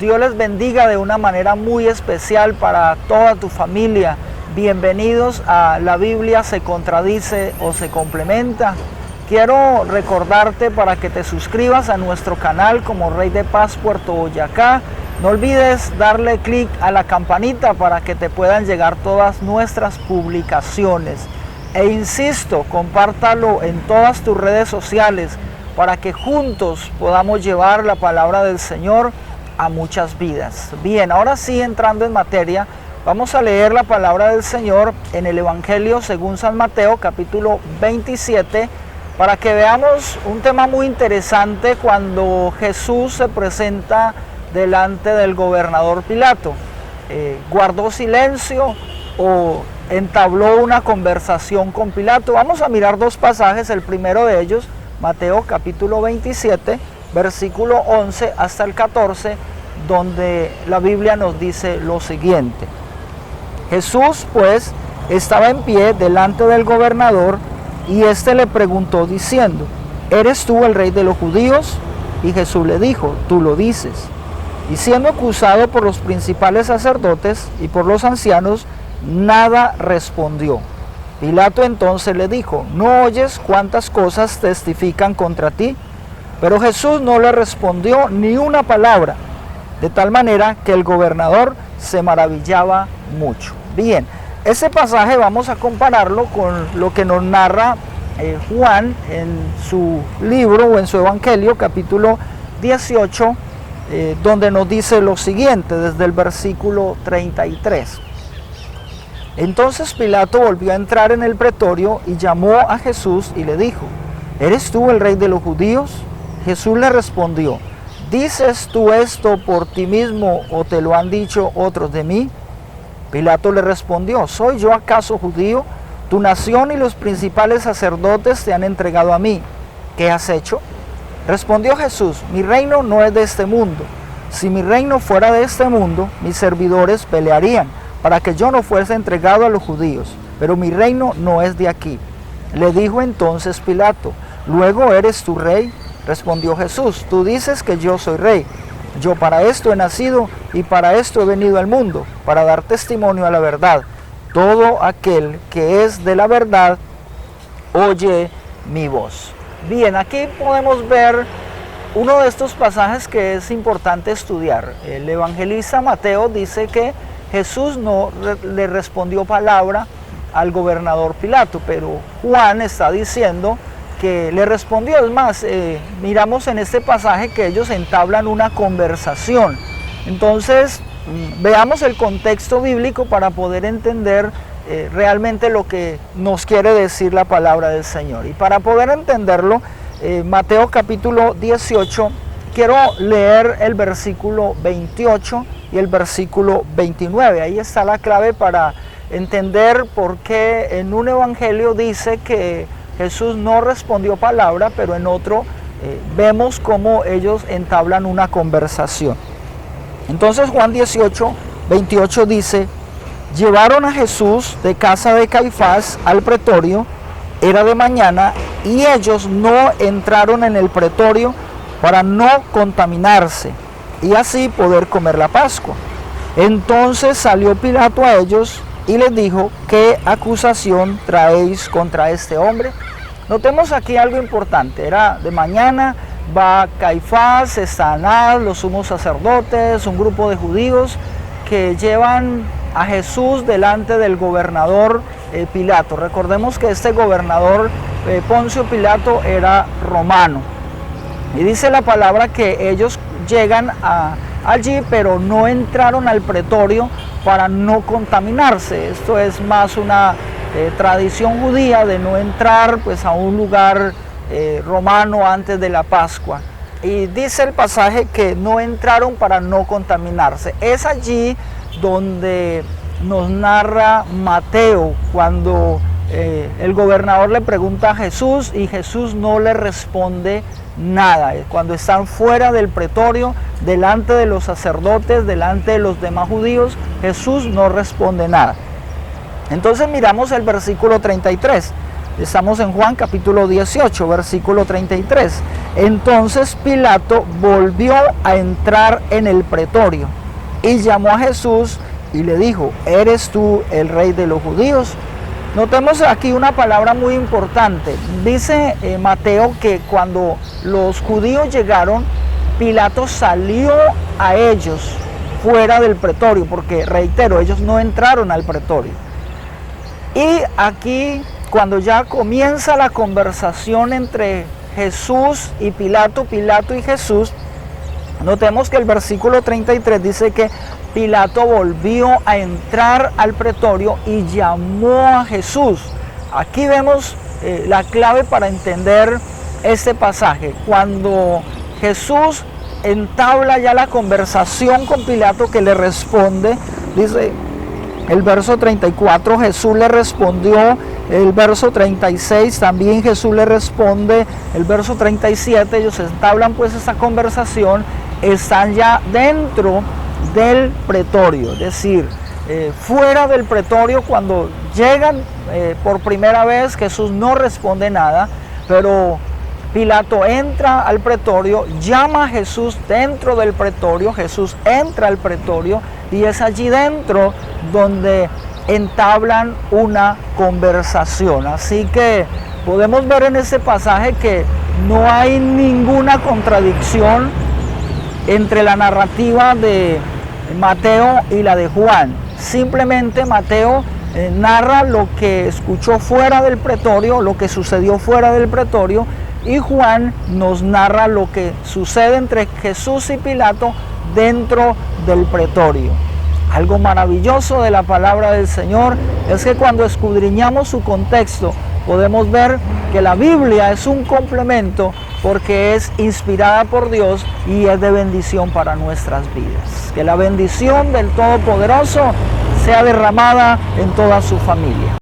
Dios les bendiga de una manera muy especial para toda tu familia. Bienvenidos a La Biblia se contradice o se complementa. Quiero recordarte para que te suscribas a nuestro canal como Rey de Paz Puerto Boyacá. No olvides darle clic a la campanita para que te puedan llegar todas nuestras publicaciones. E insisto, compártalo en todas tus redes sociales para que juntos podamos llevar la palabra del Señor a muchas vidas. Bien, ahora sí, entrando en materia, vamos a leer la palabra del Señor en el Evangelio según San Mateo, capítulo 27, para que veamos un tema muy interesante cuando Jesús se presenta delante del gobernador Pilato. ¿Guardó silencio o entabló una conversación con Pilato? Vamos a mirar dos pasajes, el primero de ellos, Mateo capítulo 27, versículo 11 hasta el 14, donde la Biblia nos dice lo siguiente. Jesús, pues, estaba en pie delante del gobernador, y éste le preguntó diciendo: ¿eres tú el rey de los judíos? Y Jesús le dijo: tú lo dices. Y siendo acusado por los principales sacerdotes y por los ancianos, nada respondió. Pilato entonces le dijo: ¿no oyes cuántas cosas testifican contra ti? Pero Jesús no le respondió ni una palabra, de tal manera que el gobernador se maravillaba mucho. Bien, ese pasaje vamos a compararlo con lo que nos narra Juan en su libro o en su Evangelio, capítulo 18, donde nos dice lo siguiente, desde el versículo 33. Entonces Pilato volvió a entrar en el pretorio y llamó a Jesús y le dijo: ¿eres tú el rey de los judíos? Jesús le respondió: ¿dices tú esto por ti mismo o te lo han dicho otros de mí? Pilato le respondió: ¿soy yo acaso judío? Tu nación y los principales sacerdotes te han entregado a mí. ¿Qué has hecho? Respondió Jesús: mi reino no es de este mundo. Si mi reino fuera de este mundo, mis servidores pelearían para que yo no fuese entregado a los judíos. Pero mi reino no es de aquí. Le dijo entonces Pilato: ¿luego eres tu rey? Respondió Jesús: tú dices que yo soy rey. Yo para esto he nacido y para esto he venido al mundo, para dar testimonio a la verdad. Todo aquel que es de la verdad, oye mi voz. Bien, aquí podemos ver uno de estos pasajes que es importante estudiar. El evangelista Mateo dice que Jesús no le respondió palabra al gobernador Pilato, pero Juan está diciendo que le respondió. Es más, miramos en este pasaje que ellos entablan una conversación. Entonces, veamos el contexto bíblico para poder entender realmente lo que nos quiere decir la palabra del Señor. Y para poder entenderlo, Mateo capítulo 18, quiero leer el versículo 28 y el versículo 29. Ahí está la clave para entender por qué en un evangelio dice que Jesús no respondió palabra, pero en otro vemos cómo ellos entablan una conversación. Entonces Juan 18, 28 dice: llevaron a Jesús de casa de Caifás al pretorio, era de mañana, y ellos no entraron en el pretorio para no contaminarse, y así poder comer la Pascua. Entonces salió Pilato a ellos y les dijo: ¿qué acusación traéis contra este hombre? Notemos aquí algo importante. Era de mañana, va Caifás, está Anás, los sumos sacerdotes, un grupo de judíos que llevan a Jesús delante del gobernador Pilato. Recordemos que este gobernador Poncio Pilato era romano. Y dice la palabra que ellos llegan allí, pero no entraron al pretorio para no contaminarse. Esto es más una tradición judía de no entrar pues a un lugar romano antes de la Pascua. Y dice el pasaje que no entraron para no contaminarse. Es allí donde nos narra Mateo cuando el gobernador le pregunta a Jesús y Jesús no le responde nada. Cuando están fuera del pretorio, delante de los sacerdotes, delante de los demás judíos, Jesús no responde nada. Entonces miramos el versículo 33. Estamos en Juan capítulo 18, versículo 33. Entonces Pilato volvió a entrar en el pretorio y llamó a Jesús y le dijo: ¿eres tú el rey de los judíos? Notemos aquí una palabra muy importante. Dice Mateo que cuando los judíos llegaron, Pilato salió a ellos fuera del pretorio, porque reitero, ellos no entraron al pretorio. Y aquí, cuando ya comienza la conversación entre Jesús y Pilato y Jesús, notemos que el versículo 33 dice que Pilato volvió a entrar al pretorio y llamó a Jesús. Aquí vemos la clave para entender este pasaje. Cuando Jesús entabla ya la conversación con Pilato, que le responde, dice el verso 34, Jesús le respondió. El verso 36 también Jesús le responde. El verso 37, ellos entablan pues esa conversación, están ya dentro del pretorio, es decir, fuera del pretorio. Cuando llegan por primera vez, Jesús no responde nada, pero Pilato entra al pretorio, llama a Jesús dentro del pretorio, Jesús entra al pretorio y es allí dentro donde entablan una conversación. Así que podemos ver en este pasaje que no hay ninguna contradicción entre la narrativa de Mateo y la de Juan. Simplemente Mateo narra lo que escuchó fuera del pretorio, lo que sucedió fuera del pretorio, y Juan nos narra lo que sucede entre Jesús y Pilato dentro del pretorio. Algo maravilloso de la palabra del Señor es que cuando escudriñamos su contexto, podemos ver que la Biblia es un complemento porque es inspirada por Dios y es de bendición para nuestras vidas. Que la bendición del Todopoderoso sea derramada en toda su familia.